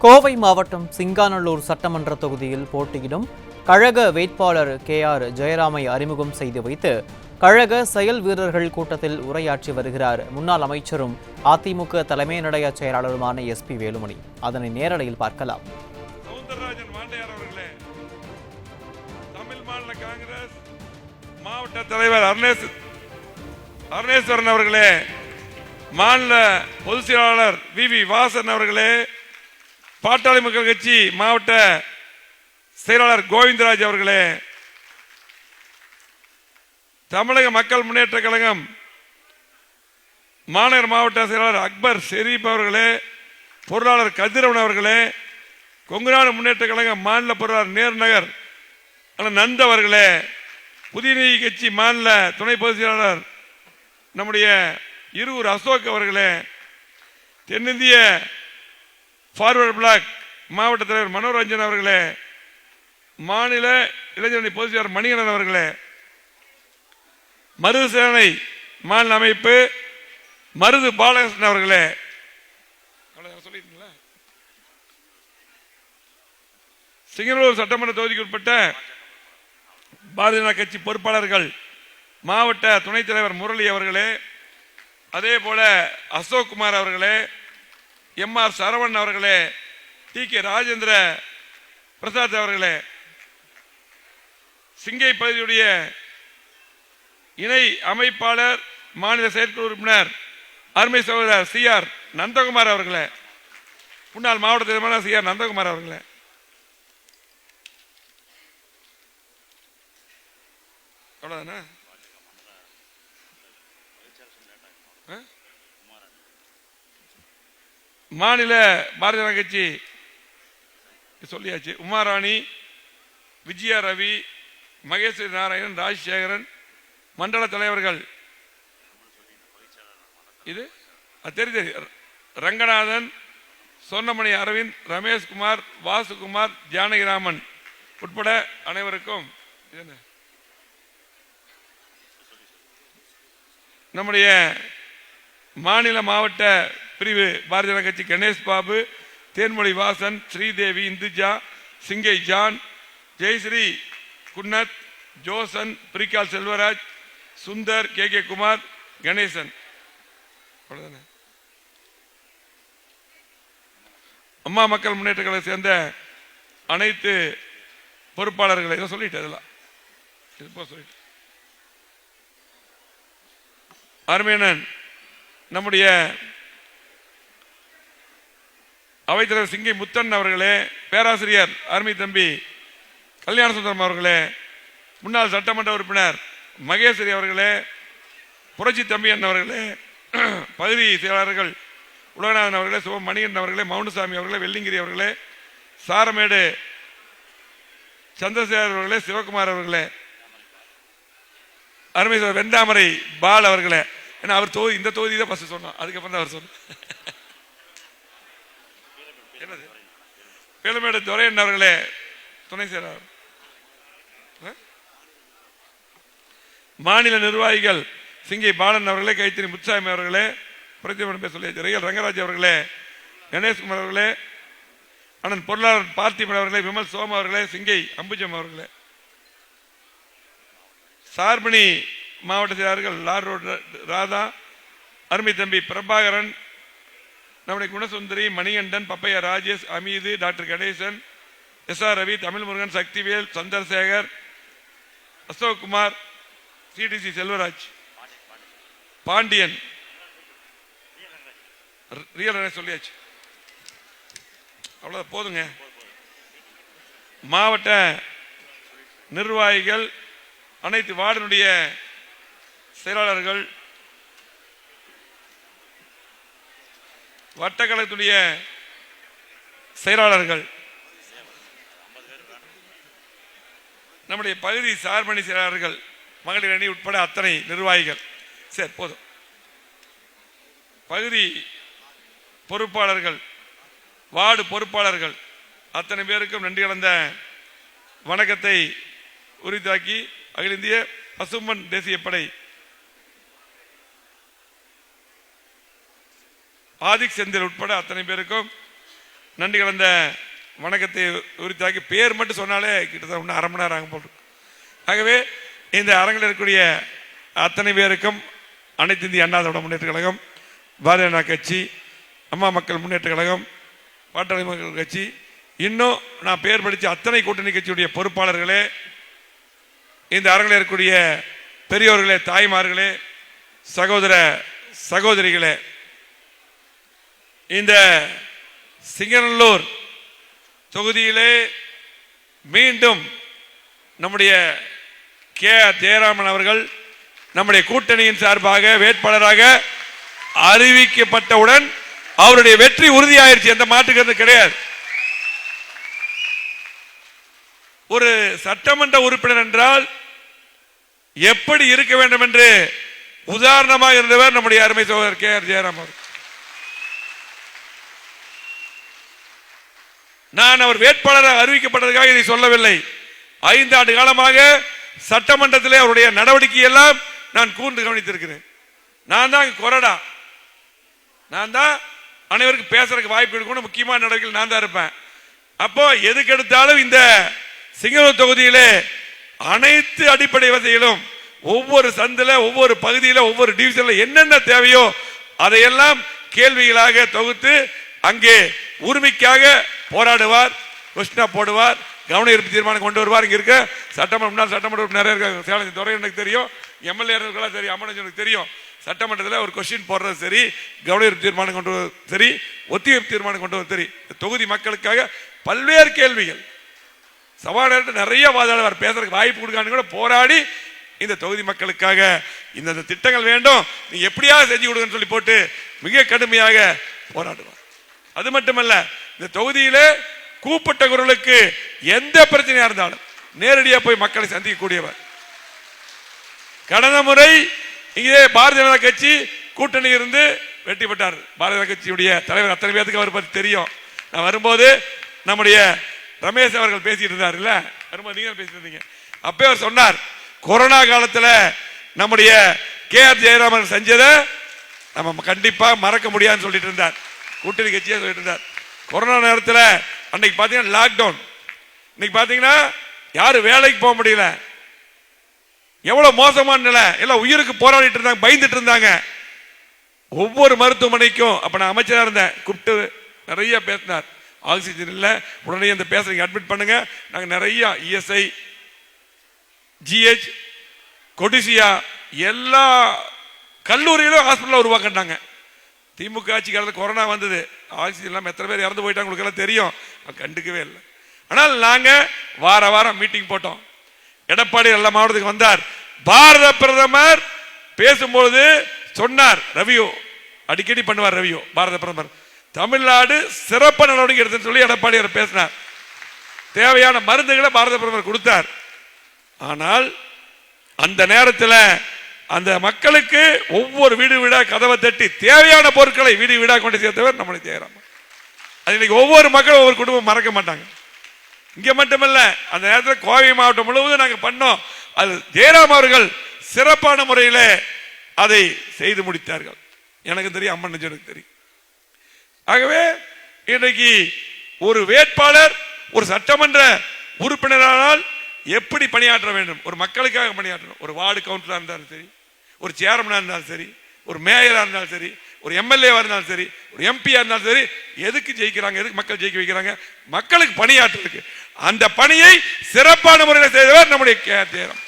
கோவை மாவட்டம் சிங்காநல்லூர் சட்டமன்ற தொகுதியில் போட்டியிடும் கழக வேட்பாளர் KR ஜெயராமை அறிமுகம் செய்து வைத்து கழக செயல் வீரர்கள் கூட்டத்தில் உரையாற்றி வருகிறார் முன்னாள் அமைச்சரும் அதிமுக தலைமை நிலைய செயலாளருமான SP வேலுமணி. அதனை நேரலையில் பார்க்கலாம். தமிழ் மாநில காங்கிரஸ் மாவட்ட தலைவர் அருணேஸ்வரன் அவர்களே, மாநில பொதுச் செயலாளர் VV வாசன் அவர்களே, பாட்டாளி மக்கள் கட்சி மாவட்ட செயலாளர் கோவிந்தராஜ் அவர்களே, தமிழக மக்கள் முன்னேற்ற கழகம் மாநகர் மாவட்ட செயலாளர் அக்பர் ஷெரீப் அவர்களே, பொருளாளர் கதிரவன் அவர்களே, கொங்குநாடு முன்னேற்ற கழகம் மாநில பொருளாளர் நேர்நகர் நந்த அவர்களே, புதிய நீதி கட்சி மாநில துணை பொதுச் செயலாளர் நம்முடைய இருவூர் அசோக் அவர்களே, தென்னிந்திய ஃபார்வர்ட் பிளாக் மாவட்ட தலைவர் மனோரஞ்சன் அவர்களே, மாநில இளைஞரணி பொதுச் செயலாளர் மணிகண்டன் அவர்களே, மருது சேனை மாநில அமைப்பு மருது பாலகிருஷ்ணன் அவர்களே, சொல்லிட்டீங்களா? சிங்கநல்லூர் சட்டமன்ற தொகுதிக்கு உட்பட்ட பாரதிய ஜனதா கட்சி பொறுப்பாளர்கள் மாவட்ட துணைத் தலைவர் முரளி அவர்களே, அதே போல அசோக் குமார் அவர்களே, MR சரவணன் அவர்களே, TK ராஜேந்திர பிரசாத் அவர்களே, சிங்கை பகுதியுடைய இணை அமைப்பாளர் மாநில செயற்குழு உறுப்பினர் அருமை சகோதரர் CR நந்தகுமார் அவர்களே, முன்னாள் மாவட்ட தலைவர் CR நந்தகுமார் அவர்களே, அவ்வளவுதானே? மாநில பாரதிய ஜனதா கட்சி சொல்லியாச்சு. உமாராணி, விஜயா ரவி, மகேஸ்வரி நாராயணன், ராஜசேகரன், மண்டல தலைவர்கள் இது தெரியும். ரங்கநாதன், சொன்னமணி அரவிந்த், ரமேஷ்குமார், வாசுகுமார், ஜானகிராமன் உட்பட அனைவருக்கும் நம்முடைய மாநில மாவட்ட பிரிவு பாரதிய ஜனதா கட்சி கணேஷ் பாபு, தேன்மொழி வாசன், ஸ்ரீதேவி, இந்துஜா, சிங்கை ஜான், ஜெயஸ்ரீ குன்னத், ஜோசன், பிரிகால் செல்வராஜ், சுந்தர், KK குமார், கணேசன். அம்மா மக்கள் முன்னேற்ற கழகத்தை சேர்ந்த அனைத்து பொறுப்பாளர்களை சொல்லிட்டு அருமையனன் நம்முடைய அவைத்தலைவர் சிங்கை முத்தன் அவர்களே, பேராசிரியர் அருமை தம்பி கல்யாண சுந்தரம் அவர்களே, முன்னாள் சட்டமன்ற உறுப்பினர் மகேஸ்வரி அவர்களே, புரட்சி தம்பியன் அவர்களே, பகுதி செயலாளர்கள் உலகநாதன் அவர்களே, சிவமணியன் அவர்களே, மவுண்டசாமி அவர்களே, வெள்ளிங்கிரி அவர்களே, சாரமேடு சந்திரசேகர் அவர்களே, சிவகுமார் அவர்களே, அருமை வெண்டாமரை பால் அவர்களே. ஏன்னா அவர் தொகுதி இந்த தொகுதி தான் ஃபர்ஸ்ட் சொன்னோம், அதுக்கப்புறம் தான் அவர் சொன்ன பேலமேடு துரையன் அவர்களே, துணை செயலாளர், மாநில நிர்வாகிகள் சிங்கை பாலன் அவர்களே, கைத்திரி முத்துசாமி அவர்களே, பிரதிபலிப்பை சொல்லியாச்சு. ரியல் ரங்கராஜ் அவர்களே, கணேஷ்குமார் அவர்களே, அண்ணன் பொருளாளர் பார்த்திபன் அவர்களே, விமல் சோம அவர்களே, சிங்கை அம்புஜம் அவர்களே, சார்பணி மாவட்ட செயலாளர்கள் லார் ரோடு ராதா, அருமை தம்பி பிரபாகரன், நம்முடைய Gunasundari, Manikandan, Pappaiya Rajesh, Ameed, doctor Ganesan, SR Ravi, Tamil Murugan, Sakthivel, Chandrasekar, Ashok Kumar, CDC Selvaraj, Pandian, real சொல்லியாச்சு. அவ்வளவு போதுங்க. மாவட்ட நிர்வாகிகள், அனைத்து வார்டினுடைய செயலாளர்கள், வட்டக்கழகத்துடைய செயலாளர்கள், நம்முடைய பகுதி சார்பணி செயலாளர்கள், மகளிர் அணி உட்பட அத்தனை நிர்வாகிகள். சரி, போதும். பகுதி பொறுப்பாளர்கள், வார்டு பொறுப்பாளர்கள் அத்தனை பேருக்கும் நன்றி கலந்த வணக்கத்தை உரித்தாக்கி அகில இந்திய பசும்பொன் தேசிய படை ஆதிக் செந்தில் உட்பட அத்தனை பேருக்கும் நன்றி கலந்த வணக்கத்தை உரித்தாக்கி பேர் மட்டும் சொன்னாலே கிட்டத்தட்ட இன்னும் 1/2 மணி நேரம் ஆகும் போட்டு. ஆகவே இந்த அரங்கில் இருக்கக்கூடிய அத்தனை பேருக்கும் அனைத்து இந்திய அண்ணா திராவிட முன்னேற்ற கழகம், பாரதிய ஜனதா கட்சி, அம்மா மக்கள் முன்னேற்ற கழகம், பாட்டாளி மக்கள் கட்சி, இன்னும் நான் பேர் படித்த அத்தனை கூட்டணி கட்சியுடைய பொறுப்பாளர்களே, இந்த அரங்கில் இருக்கக்கூடிய பெரியோர்களே, தாய்மார்களே, சகோதர சகோதரிகளே, இந்த சிங்கநல்லூர் தொகுதியிலே மீண்டும் நம்முடைய ஜெயராமன் அவர்கள் நம்முடைய கூட்டணியின் சார்பாக வேட்பாளராக அறிவிக்கப்பட்டவுடன் அவருடைய வெற்றி உறுதியாயிருச்சு. எந்த மாற்றுக்கிறது கிடையாது. ஒரு சட்டமன்ற உறுப்பினர் என்றால் எப்படி இருக்க வேண்டும் என்று உதாரணமாக இருந்தவர் நம்முடைய அருமை சகோதரர் கே.ஆர். ஜெயராமன் அவர்கள். நான் அவர் வேட்பாளராக அறிவிக்கப்பட்டதுக்காக இதை சொல்லவில்லை. 5 ஆண்டு காலமாக சட்டமன்றத்திலே அவருடைய நடவடிக்கை எல்லாம் நான் கூர்ந்து கவனித்திருக்கிறேன். நான் தான் கொறடா, நான் தான் அனைவருக்கும் பேசுறதுக்கு வாய்ப்பு எடுக்கணும், முக்கியமான நடவடிக்கைகள் நான் தான் இருப்பேன். அப்போ எதுக்கு எடுத்தாலும் இந்த சிங்கநல்லூர் தொகுதியிலே அனைத்து அடிப்படை வசதிகளும் ஒவ்வொரு சந்தில, ஒவ்வொரு பகுதியில், ஒவ்வொரு டிவிஷன்ல என்னென்ன தேவையோ அதையெல்லாம் கேள்விகளாக தொகுத்து அங்கே உரிமைக்காக போராடுவார், கொஸ்டினா போடுவார், கவன ஈர்ப்பு தீர்மானம் கொண்டு வருவார். இங்க இருக்க சட்டமன்ற முன்னாள் சட்டமன்ற நிறைய இருக்காங்க. சேலம் துறை எனக்கு தெரியும், எம்எல்ஏ தெரியும், அம்மனுக்கு தெரியும். சட்டமன்றத்தில் ஒரு கொஸ்டின் போடுறது சரி, கவன ஈர்ப்பு தீர்மானம் கொண்டு வருவது சரி, ஒத்திவைப்பு தீர்மானம் கொண்டு வருவது சரி, தொகுதி மக்களுக்காக பல்வேறு கேள்விகள் சவால்கள் நிறைய வாதாடுவார். பேசுறதுக்கு வாய்ப்பு கொடுக்கான்னு கூட போராடி இந்த தொகுதி மக்களுக்காக இந்த திட்டங்கள் வேண்டும், நீ எப்படியாவது செஞ்சு கொடுங்கன்னு சொல்லி போட்டு மிக கடுமையாக போராடுவார். அது மட்டுமல்ல, இந்த தொகுதியிலே கூப்பிட்ட குரலுக்கு எந்த பிரச்சனையா இருந்தாலும் நேரடியாக போய் மக்களை சந்திக்கக்கூடியவர். கடந்த முறை இங்கே பாரதிய ஜனதா கட்சி கூட்டணி இருந்து வெற்றி பெற்றார். பாரதிய ஜனதா கட்சியுடைய தலைவர் அத்தனை பேருக்கு அவர் பற்றி தெரியும். நான் வரும்போது நம்முடைய ரமேஷ் அவர்கள் பேசிட்டு இருந்தார் இல்ல, வரும்போது நீங்க பேசிட்டு இருந்தீங்க. அப்பே அவர் சொன்னார், கொரோனா காலத்தில் நம்முடைய கே.ஆர். ஜெயராமன் செஞ்சதை நம்ம கண்டிப்பா மறக்க முடியாதுன்னு சொல்லிட்டு இருந்தார். கூட்டணி கட்சியா சொல்லிட்டு இருந்தார். கொரோனா நேரத்தில் அன்னைக்கு பாத்தீங்கன்னா லாக்டவுன், இன்னைக்கு பாத்தீங்கன்னா யாரும் வேலைக்கு போக முடியல, எவ்வளவு மோசமான நிலை, எல்லாம் உயிருக்கு போராடிட்டு இருந்தாங்க, பயந்துட்டு இருந்தாங்க. ஒவ்வொரு மருத்துவமனைக்கும் அப்ப நான் அமைச்சராக இருந்தேன், கூப்பிட்டு நிறைய பேசினார். ஆக்சிஜன் இல்லை, உடனே அந்த பேசுறீங்க அட்மிட் பண்ணுங்க, நாங்க நிறைய இஎஸ்ஐ, ஜிஹெச், கொடிசியா எல்லா கல்லூரியிலும் ஹாஸ்பிட்டல் உருவாக்கிட்டாங்க. திமுக ஆட்சி காலத்தில் கொரோனா வந்தது, ஆக்சிஜன் இல்லாமல் எத்தனை பேர் இறந்து போயிட்டாங்க உங்களுக்கு எல்லாம் தெரியும், கண்டுக்கவே இல்லை. ஆனால் நாங்க வார வாரம் மீட்டிங் போட்டோம். எடப்பாடி எல்லா மாவட்டத்துக்கு வந்தார். பாரத பிரதமர் பேசும்போது சொன்னார், ரவியோ அடிக்கடி பண்ணுவார், ரவியோ பாரத பிரதமர் தமிழ்நாடு சிறப்பு நடவடிக்கை எடுத்து சொல்லி எடப்பாடி பேசினார். தேவையான மருந்துகளை பாரத பிரதமர் கொடுத்தார். ஆனால் அந்த நேரத்தில் அந்த மக்களுக்கு ஒவ்வொரு வீடு வீடா கதவை தட்டி தேவையான பொருட்களை வீடு வீடா கொண்டு சேர்த்தவர் நம்மளுடைய ஜெயராமன். அது இன்னைக்கு ஒவ்வொரு மக்களும் ஒவ்வொரு குடும்பம் மறக்க மாட்டாங்க. இங்க மட்டுமல்ல, அந்த நேரத்தில் கோவை மாவட்டம் முழுவதும் நாங்கள் பண்ணோம். அது ஜெயராம் அவர்கள் சிறப்பான முறையில் அதை செய்து முடித்தார்கள். எனக்கு தெரியும், அம்மன் எனக்கு தெரியும். ஆகவே இன்றைக்கு ஒரு வேட்பாளர் ஒரு சட்டமன்ற உறுப்பினரானால் எப்படி பணியாற்ற வேண்டும், ஒரு மக்களுக்காக பணியாற்றணும். ஒரு வார்டு கவுன்சிலராக இருந்தாலும் சரி, ஒரு சேர்மனாக இருந்தாலும் சரி, ஒரு மேயராக இருந்தாலும் சரி, ஒரு எம்எல்ஏவா இருந்தாலும் சரி, ஒரு எம்பியா இருந்தாலும் சரி, எதுக்கு ஜெயிக்கிறாங்க, எதுக்கு மக்கள் ஜெயிக்க வைக்கிறாங்க, மக்களுக்கு பணியாற்றுறதுக்கு. அந்த பணியை சிறப்பான முறையில் செய்தவர் நம்முடைய கே.ஆர். ஜெயராமன்.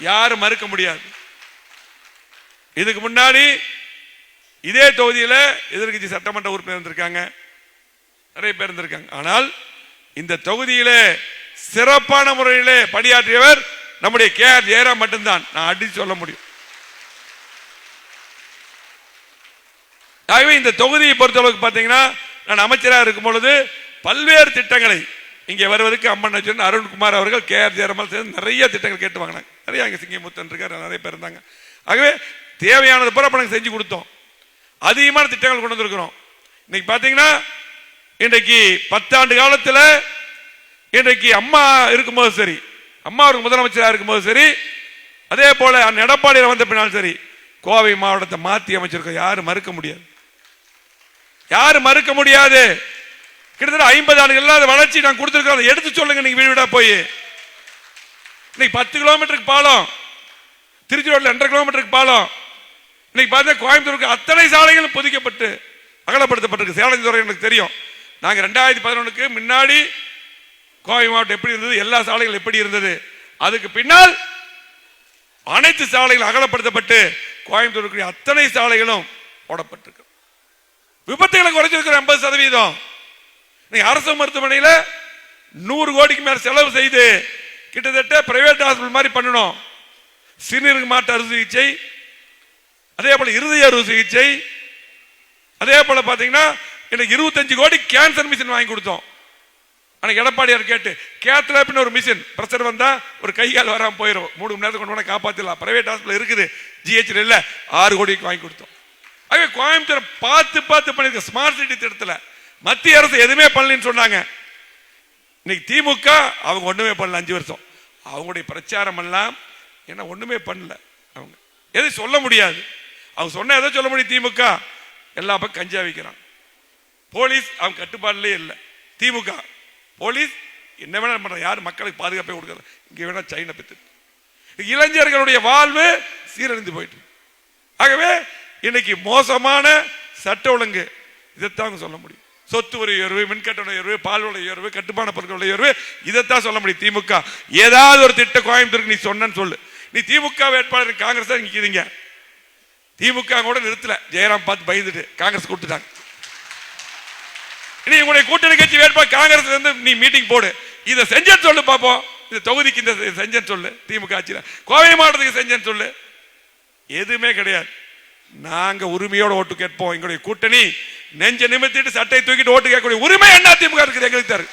யாரும் மறுக்க முடியாது. இதுக்கு முன்னாடி இதே தொகுதியில் எதிர்கட்சி சட்டமன்ற உறுப்பினர் இருந்திருக்காங்க, நிறைய பேர் இருந்திருக்காங்க. ஆனால் இந்த தொகுதியிலே சிறப்பான முறையிலே பணியாற்றியவர் நம்முடைய கே.ஆர். ஜெயராமன் மட்டும்தான். நான் அடிச்சு சொல்ல முடியும். ஆகவே இந்த தொகுதியை பொறுத்தளவுக்கு பார்த்தீங்கன்னா, நான் அமைச்சராக இருக்கும் பொழுது பல்வேறு திட்டங்களை இங்கே வருவதற்கு அம்மன் நச்சன் அருண்குமார் அவர்கள் கே.ஆர். ஜெயராமன் சேர்ந்து நிறைய திட்டங்கள் கேட்டு வாங்கினாங்க. நிறைய அங்கே சிங்கமுத்தன் இருக்கார், நிறைய பேர் இருந்தாங்க. ஆகவே தேவையானது பூரா நாங்கள் செஞ்சு கொடுத்தோம். அதிகமான திட்டங்கள் கொண்டு வந்திருக்கிறோம். இன்னைக்கு பார்த்தீங்கன்னா, இன்றைக்கு 10 ஆண்டு காலத்தில் இன்றைக்கு அம்மா இருக்கும்போது சரி, அம்மா அவருக்கு முதலமைச்சராக இருக்கும்போது சரி, அதே போல எடப்பாடியில் வந்த பின்னால் சரி, கோவை மாவட்டத்தை மாற்றி அமைச்சிருக்கோம். யாரும் மறுக்க முடியாது. யாரும் மறுக்க முடியாது. கிட்டத்தட்ட 50 ஆண்டுகள் இல்லாத வளர்ச்சி நான் கொடுத்திருக்கோம். எடுத்து சொல்லுங்க நீங்க வீடு வீடா போய். இன்னைக்கு 10 கிலோமீட்டருக்கு பாலம், திருச்சி ரோட்ல 2.5 கிலோமீட்டருக்கு பாலம். இன்னைக்கு பார்த்தா கோயம்புத்தூருக்கு அத்தனை சாலைகளும் புதுக்கப்பட்டு அகலப்படுத்தப்பட்டிருக்கு. சேலஞ்சுறை எனக்கு தெரியும். நாங்க 2011க்கு முன்னாடி கோவை மாவட்டம் எப்படி இருந்தது, எல்லா சாலைகளும் எப்படி இருந்தது, அதுக்கு பின்னால் அனைத்து சாலைகளும் அகலப்படுத்தப்பட்டு கோயம்புத்தூருக்கு அத்தனை சாலைகளும் போடப்பட்டிருக்கு. விபத்துகளை குறைச்சிருக்கிறோம் 80%. நீங்க அரசு மருத்துவமனையில் 100 கோடிக்கு மேல செலவு செய்து கிட்டத்தட்ட பிரைவேட் ஹாஸ்பிட்டல் மாதிரி பண்ணணும். சிறுநீரக மாற்று அறுவை சிகிச்சை, அதே போல இருதய அறுவை சிகிச்சை, அதே போல பாத்தீங்கன்னா 25 கோடி கேன்சர் மிஷின் வாங்கி கொடுத்தோம். எடப்பாடியார் கேட்டு கேத்லாப்னு ஒரு மிஷின், பிரஷர் வந்தா ஒரு கை கால் வராம போயிடும், 3 மணி நேரத்துக்கு கொண்டு போனா காப்பாத்திடலாம். பிரைவேட் ஹாஸ்பிட்டல் இருக்குது, ஜிஹெச் இல்ல, 6 கோடிக்கு வாங்கி கொடுத்தோம். ஆகவே கோயம்புத்தூர் பார்த்து பண்ணிருக்க ஸ்மார்ட் சிட்டி திட்டத்தில் மத்திய அரசு எதுவுமே பண்ணலன்னு சொன்னாங்க. இன்னைக்கு திமுக அவங்க ஒண்ணுமே பண்ணல. 5 வருஷம் அவங்களுடைய பிரச்சாரம் எல்லாம் என்ன ஒண்ணுமே பண்ணல. அவங்க எதை சொல்ல முடியாது. அவங்க சொன்ன எதை சொல்ல முடியும்? திமுக எல்லா பக்கம் கஞ்சா வைக்கிறான். போலீஸ் அவங்க கட்டுப்பாடுலேயே இல்லை. திமுக போலீஸ் என்ன வேணா பண்ற, யார் மக்களுக்கு பாதுகாப்பே கொடுக்கறது. இங்க வேணா சைனா பெற்று இளைஞர்களுடைய வாழ்வு சீரழிந்து போயிட்டு. ஆகவே இன்னைக்கு மோசமான சட்ட ஒழுங்கு, இதைத்தான் சொல்ல முடியும். சொத்து வரி உயர்வு, மின்கட்டண உயர்வு, பால் விலை உயர்வு, கட்டுமான பொருட்கள் உயர்வு, இதைத்தான் சொல்ல முடியும். திமுக ஏதாவது ஒரு திட்டம் கோயம்புத்தூருக்கு நீ சொன்னு சொல்லு. நீ திமுக வேட்பாளர் காங்கிரஸ் தான் நிற்கிறீங்க. திமுக கூட நிறுத்தல, ஜெயராம் பார்த்து பயந்துட்டு காங்கிரஸ் கூப்பிட்டுட்டாங்க. இனி உங்களுடைய கூட்டணி கட்சி வேட்பாளர் காங்கிரஸ் இருந்து நீ மீட்டிங் போடு, இதை செஞ்சேன்னு சொல்லு பார்ப்போம். இந்த தொகுதிக்கு இந்த செஞ்சேன்னு சொல்லு. திமுக ஆட்சியில் கோவை மாவட்டத்துக்கு செஞ்சேன்னு சொல்லு. எதுவுமே கிடையாது. நாங்க உரிமையோட ஓட்டு கேட்போம். எங்களுடைய கூட்டணி நெஞ்ச நிமித்திட்டு சட்டை தூக்கிட்டு ஓட்டு கேட்கக்கூடிய உரிமை என்ன திமுக இருக்குது எங்களுக்கு.